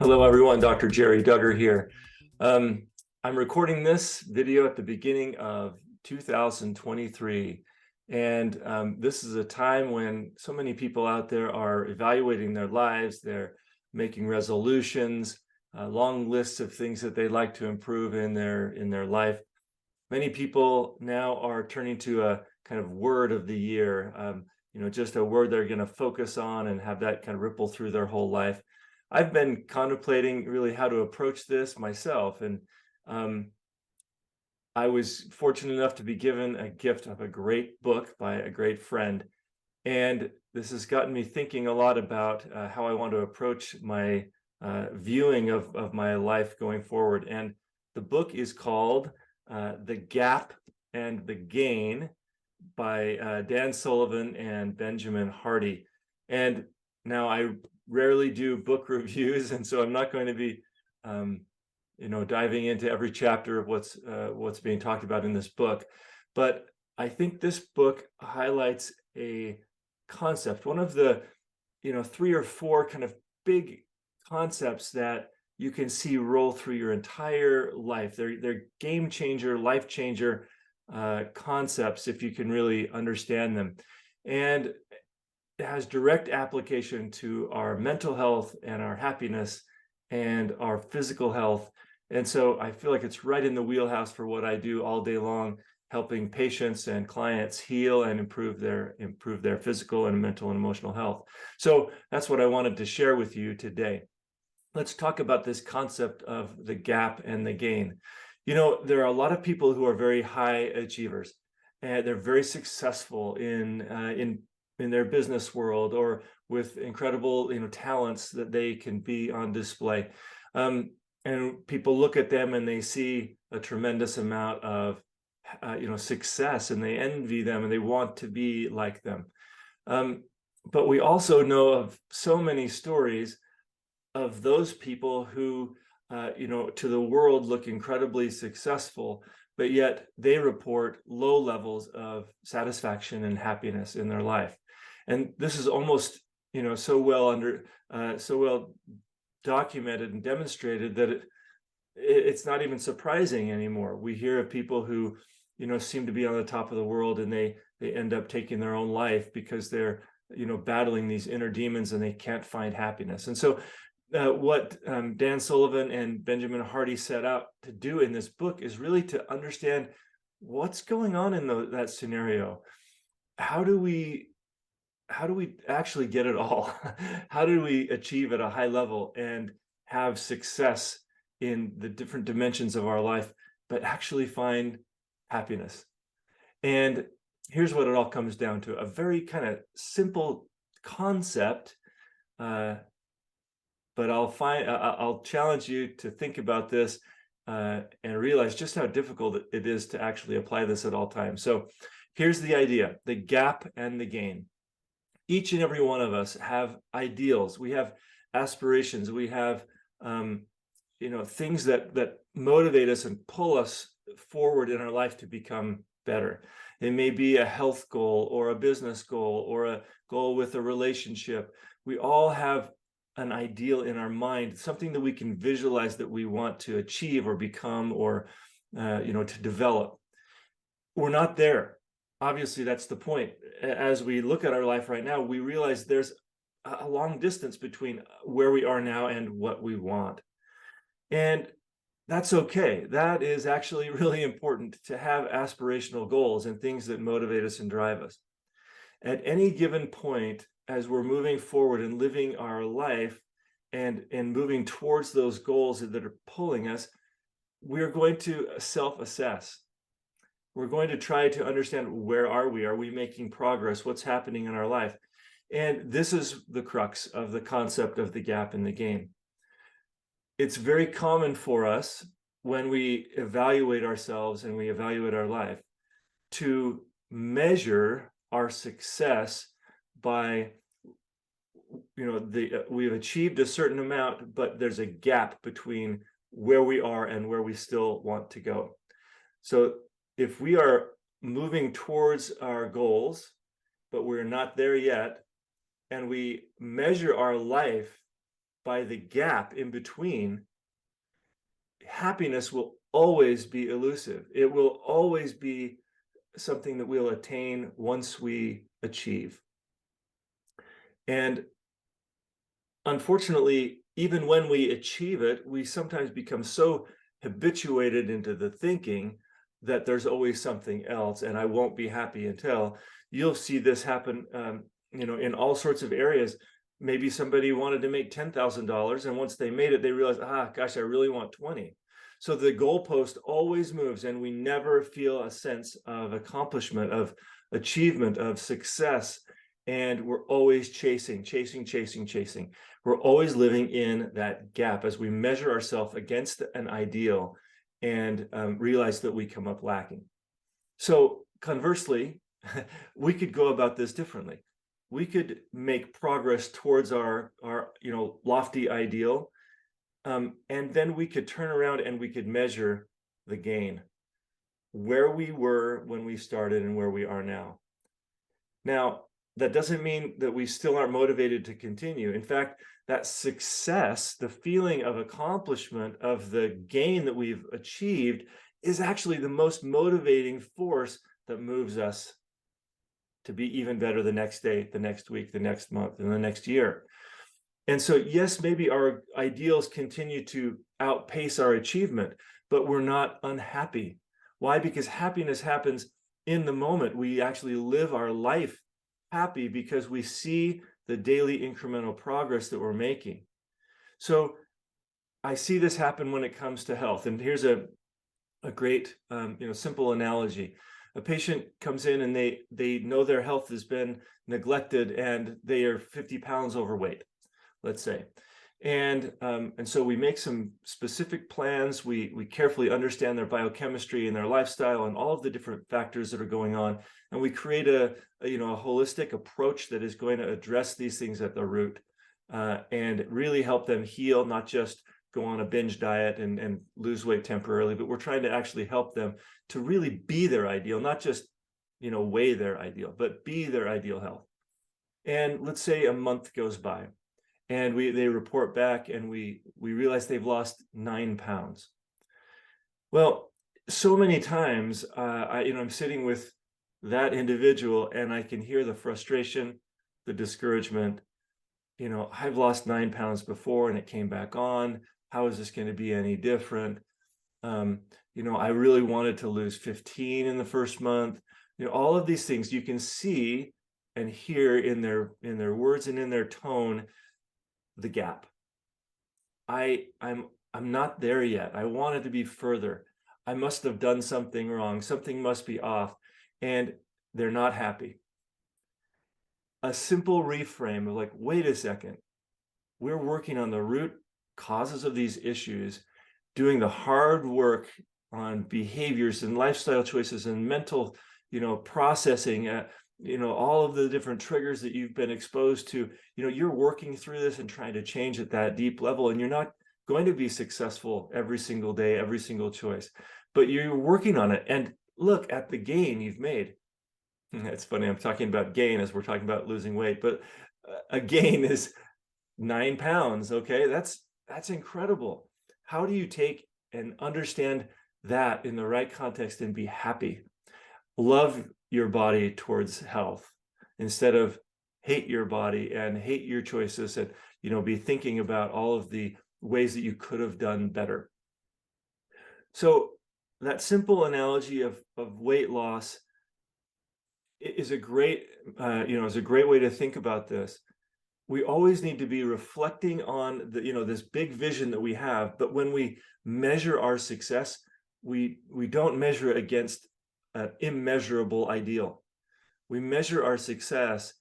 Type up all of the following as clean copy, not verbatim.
Hello, everyone. Dr. Jerry Duggar here. Um, I'm recording this video at the beginning of 2023. And this is a time when so many people out there are evaluating their lives. They're making resolutions, long lists of things that they'd like to improve in their life. Many people now are turning to a kind of word of the year, just a word they're going to focus on and have that kind of ripple through their whole life. I've been contemplating really how to approach this myself, and um, I was fortunate enough to be given a gift of a great book by a great friend, and this has gotten me thinking a lot about how I want to approach my viewing of my life going forward. And the book is called The Gap and the Gain by Dan Sullivan and Benjamin Hardy. And now I rarely do book reviews, and so I'm not going to be diving into every chapter of what's being talked about in this book. But I think this book highlights a concept, one of the three or four kind of big concepts that you can see roll through your entire life. They're game changer, life changer concepts if you can really understand them. And it has direct application to our mental health and our happiness and our physical health. And so I feel like it's right in the wheelhouse for what I do all day long, helping patients and clients heal and improve their physical and mental and emotional health. So that's what I wanted to share with you today. Let's talk about this concept of the gap and the gain. There are a lot of people who are very high achievers, and they're very successful in their business world, or with incredible talents that they can be on display. And people look at them and they see a tremendous amount of success, and they envy them and they want to be like them. But we also know of so many stories of those people who to the world look incredibly successful, but yet they report low levels of satisfaction and happiness in their life. And this is almost so well documented and demonstrated that it's not even surprising anymore. We hear of people who seem to be on the top of the world, and they end up taking their own life because they're battling these inner demons and they can't find happiness. And so what Dan Sullivan and Benjamin Hardy set out to do in this book is really to understand what's going on in that scenario. How do we actually get it all? How do we achieve at a high level and have success in the different dimensions of our life, but actually find happiness? And here's what it all comes down to: a very kind of simple concept. But I'll challenge you to think about this and realize just how difficult it is to actually apply this at all times. So here's the idea: the gap and the gain. Each and every one of us have ideals. We have aspirations. We have things that motivate us and pull us forward in our life to become better. It may be a health goal or a business goal or a goal with a relationship. We all have an ideal in our mind, something that we can visualize that we want to achieve or become, or to develop. We're not there. Obviously, that's the point. As we look at our life right now, we realize there's a long distance between where we are now and what we want. And that's okay. That is actually really important, to have aspirational goals and things that motivate us and drive us. At any given point, as we're moving forward and living our life and moving towards those goals that are pulling us, we're going to self-assess. We're going to try to understand, where are we? Are we making progress? What's happening in our life? And this is the crux of the concept of the gap and the gain. It's very common for us, when we evaluate ourselves and we evaluate our life, to measure our success by we've achieved a certain amount, but there's a gap between where we are and where we still want to go. So if we are moving towards our goals, but we're not there yet, and we measure our life by the gap in between, happiness will always be elusive. It will always be something that we'll attain once we achieve. And unfortunately, even when we achieve it, we sometimes become so habituated into the thinking that there's always something else, and I won't be happy until. You'll see this happen, in all sorts of areas. Maybe somebody wanted to make $10,000, and once they made it, they realized, gosh, I really want 20. So the goalpost always moves, and we never feel a sense of accomplishment, of achievement, of success. And we're always chasing. We're always living in that gap as we measure ourselves against an ideal and realize that we come up lacking. So conversely, we could go about this differently. We could make progress towards our lofty ideal, and then we could turn around and we could measure the gain, where we were when we started and where we are now. Now, that doesn't mean that we still aren't motivated to continue. In fact, that success, the feeling of accomplishment, of the gain that we've achieved, is actually the most motivating force that moves us to be even better the next day, the next week, the next month, and the next year. And so, yes, maybe our ideals continue to outpace our achievement, but we're not unhappy. Why? Because happiness happens in the moment. We actually live our life happy because we see the daily incremental progress that we're making. So I see this happen when it comes to health. And here's a great, simple analogy. A patient comes in and they know their health has been neglected and they are 50 pounds overweight, let's say. And so we make some specific plans. We carefully understand their biochemistry and their lifestyle and all of the different factors that are going on. And we create a holistic approach that is going to address these things at the root and really help them heal, not just go on a binge diet and lose weight temporarily, but we're trying to actually help them to really be their ideal, not just, weigh their ideal, but be their ideal health. And let's say a month goes by and they report back and we realize they've lost 9 pounds. Well, so many times, I'm sitting with that individual and I can hear the frustration, the discouragement. I've lost 9 pounds before and it came back on. How is this going to be any different? I really wanted to lose 15 in the first month. All of these things you can see and hear in their words and in their tone, the gap. I'm not there yet. I wanted to be further. I must have done something wrong. Something must be off. And they're not happy. A simple reframe of like, wait a second, we're working on the root causes of these issues, doing the hard work on behaviors and lifestyle choices and mental, processing, all of the different triggers that you've been exposed to. You're working through this and trying to change at that deep level, and you're not going to be successful every single day, every single choice, but you're working on it. And look at the gain you've made. It's funny, I'm talking about gain as we're talking about losing weight, but a gain is 9 pounds. Okay, that's incredible. How do you take and understand that in the right context and be happy? Love your body towards health instead of hate your body and hate your choices and be thinking about all of the ways that you could have done better. So that simple analogy of weight loss is a great way to think about this. We always need to be reflecting on this big vision that we have, but when we measure our success, we don't measure it against an immeasurable ideal. We measure our success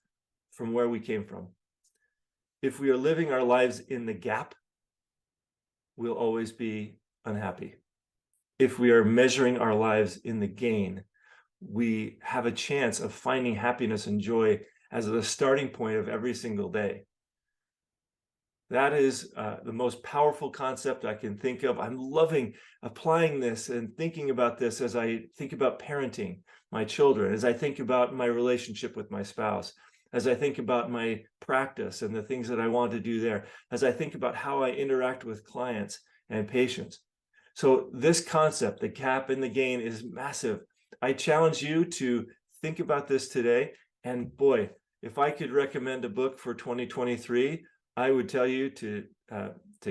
from where we came from. If we are living our lives in the gap, we'll always be unhappy. If we are measuring our lives in the gain, we have a chance of finding happiness and joy as the starting point of every single day. That is the most powerful concept I can think of. I'm loving applying this and thinking about this as I think about parenting my children, as I think about my relationship with my spouse. as I think about my practice and the things that I want to do there, as I think about how I interact with clients and patients. So this concept, the gap and the gain, is massive. I challenge you to think about this today. And boy, if I could recommend a book for 2023, I would tell you to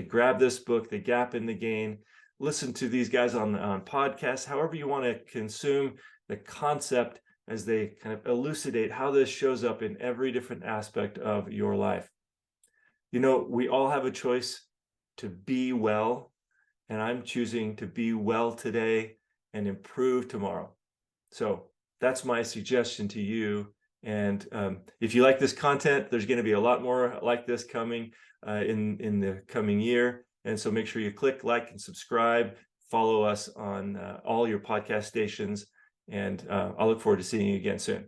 grab this book, The Gap and the Gain. Listen to these guys on podcasts, however you want to consume the concept as they kind of elucidate how this shows up in every different aspect of your life. You know, we all have a choice to be well, and I'm choosing to be well today and improve tomorrow. So that's my suggestion to you. And if you like this content, there's going to be a lot more like this coming in the coming year. And so make sure you click like and subscribe, follow us on all your podcast stations, and I'll look forward to seeing you again soon.